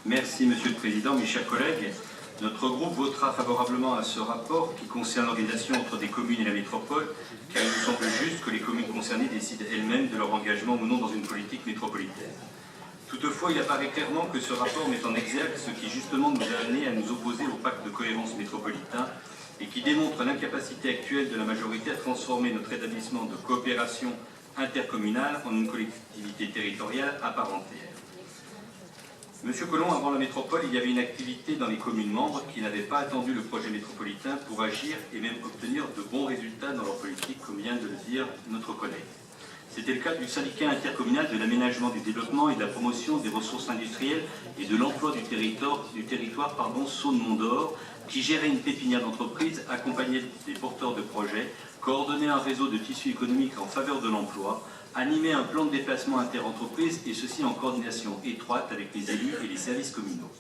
Merci Monsieur le Président, mes chers collègues. Notre groupe votera favorablement à ce rapport qui concerne l'organisation entre des communes et la métropole, car il nous semble juste que les communes concernées décident elles-mêmes de leur engagement ou non dans une politique métropolitaine. Toutefois, il apparaît clairement que ce rapport met en exergue ce qui justement nous a amené à nous opposer au pacte de cohérence métropolitain et qui démontre l'incapacité actuelle de la majorité à transformer notre établissement de coopération intercommunale en une collectivité territoriale à part entière. Monsieur Collomb, avant la métropole, il y avait une activité dans les communes membres qui n'avaient pas attendu le projet métropolitain pour agir et même obtenir de bons résultats dans leur politique, comme vient de le dire notre collègue. C'était le cas du syndicat intercommunal de l'aménagement du développement et de la promotion des ressources industrielles et de l'emploi du territoire Saône-Mont d'Or, qui gérait une pépinière d'entreprise, accompagnait des porteurs de projets, coordonnait un réseau de tissu économique en faveur de l'emploi, animait un plan de déplacement interentreprises et ceci en coordination étroite avec les élus et les services communaux.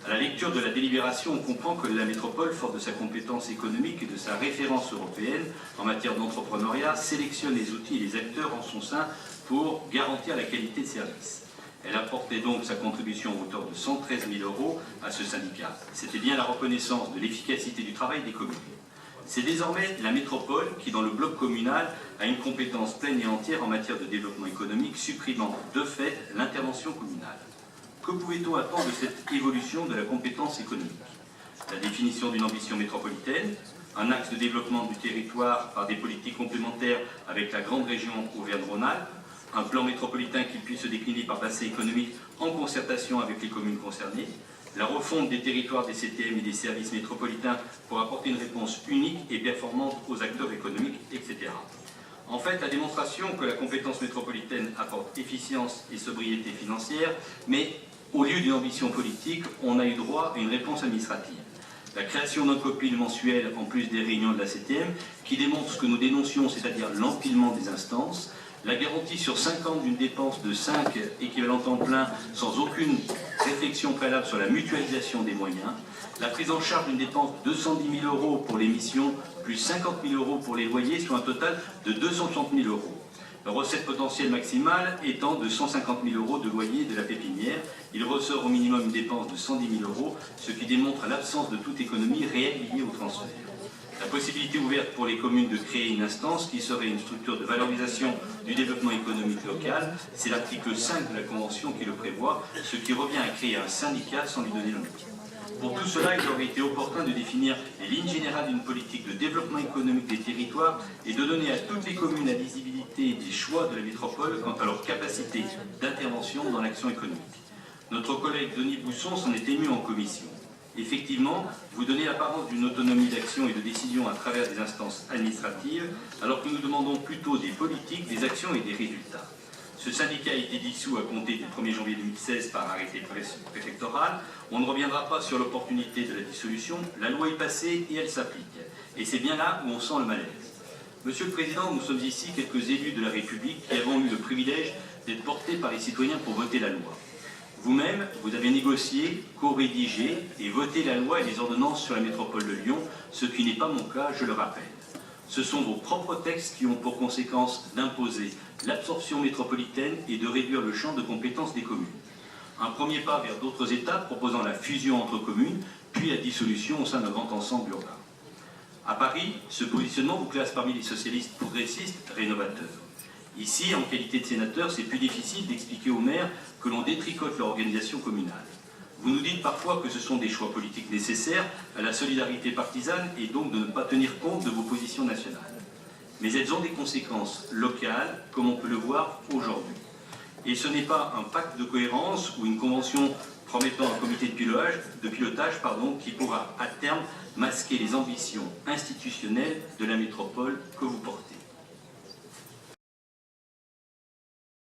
À la lecture de la délibération, on comprend que la métropole, forte de sa compétence économique et de sa référence européenne en matière d'entrepreneuriat, sélectionne les outils et les acteurs en son sein pour garantir la qualité de service. Elle apportait donc sa contribution à hauteur de 113 000 € à ce syndicat. C'était bien la reconnaissance de l'efficacité du travail des communes. C'est désormais la métropole qui, dans le bloc communal, a une compétence pleine et entière en matière de développement économique, supprimant de fait l'intervention communale. Que pouvait-on attendre de cette évolution de la compétence économique? La définition d'une ambition métropolitaine, un axe de développement du territoire par des politiques complémentaires avec la grande région Auvergne-Rhône-Alpes, un plan métropolitain qui puisse se décliner par bassin économique en concertation avec les communes concernées, la refonte des territoires des CTM et des services métropolitains pour apporter une réponse unique et performante aux acteurs économiques, etc. En fait, la démonstration que la compétence métropolitaine apporte efficience et sobriété financière, mais au lieu d'une ambition politique, on a eu droit à une réponse administrative. La création d'un copil mensuel en plus des réunions de la CTM, qui démontre ce que nous dénoncions, c'est-à-dire l'empilement des instances, la garantie sur 5 ans d'une dépense de 5 équivalents temps plein sans aucune réflexion préalable sur la mutualisation des moyens, la prise en charge d'une dépense de 210 000 € pour les missions, plus 50 000 € pour les loyers, soit un total de 230 000 €. La recette potentielle maximale étant de 150 000 € de loyer de la pépinière, il ressort au minimum une dépense de 110 000 €, ce qui démontre l'absence de toute économie réelle liée au transfert. La possibilité ouverte pour les communes de créer une instance qui serait une structure de valorisation du développement économique local, c'est l'article 5 de la Convention qui le prévoit, ce qui revient à créer un syndicat sans lui donner le nom. Pour tout cela, il aurait été opportun de définir les lignes générales d'une politique de développement économique des territoires et de donner à toutes les communes la visibilité des choix de la métropole quant à leur capacité d'intervention dans l'action économique. Notre collègue Denis Bousson s'en est ému en commission. Effectivement, vous donnez l'apparence d'une autonomie d'action et de décision à travers des instances administratives, alors que nous demandons plutôt des politiques, des actions et des résultats. Ce syndicat a été dissous à compter du 1er janvier 2016 par arrêté préfectoral. On ne reviendra pas sur l'opportunité de la dissolution. La loi est passée et elle s'applique. Et c'est bien là où on sent le malaise. Monsieur le Président, nous sommes ici quelques élus de la République qui avons eu le privilège d'être portés par les citoyens pour voter la loi. Vous-même, vous avez négocié, co-rédigé et voté la loi et les ordonnances sur la métropole de Lyon, ce qui n'est pas mon cas, je le rappelle. Ce sont vos propres textes qui ont pour conséquence d'imposer l'absorption métropolitaine et de réduire le champ de compétences des communes. Un premier pas vers d'autres étapes proposant la fusion entre communes, puis la dissolution au sein d'un grand ensemble urbain. À Paris, ce positionnement vous classe parmi les socialistes progressistes rénovateurs. Ici, en qualité de sénateur, c'est plus difficile d'expliquer aux maires que l'on détricote leur organisation communale. Vous nous dites parfois que ce sont des choix politiques nécessaires à la solidarité partisane et donc de ne pas tenir compte de vos positions nationales. Mais elles ont des conséquences locales, comme on peut le voir aujourd'hui. Et ce n'est pas un pacte de cohérence ou une convention promettant un comité de pilotage qui pourra à terme masquer les ambitions institutionnelles de la métropole que vous portez.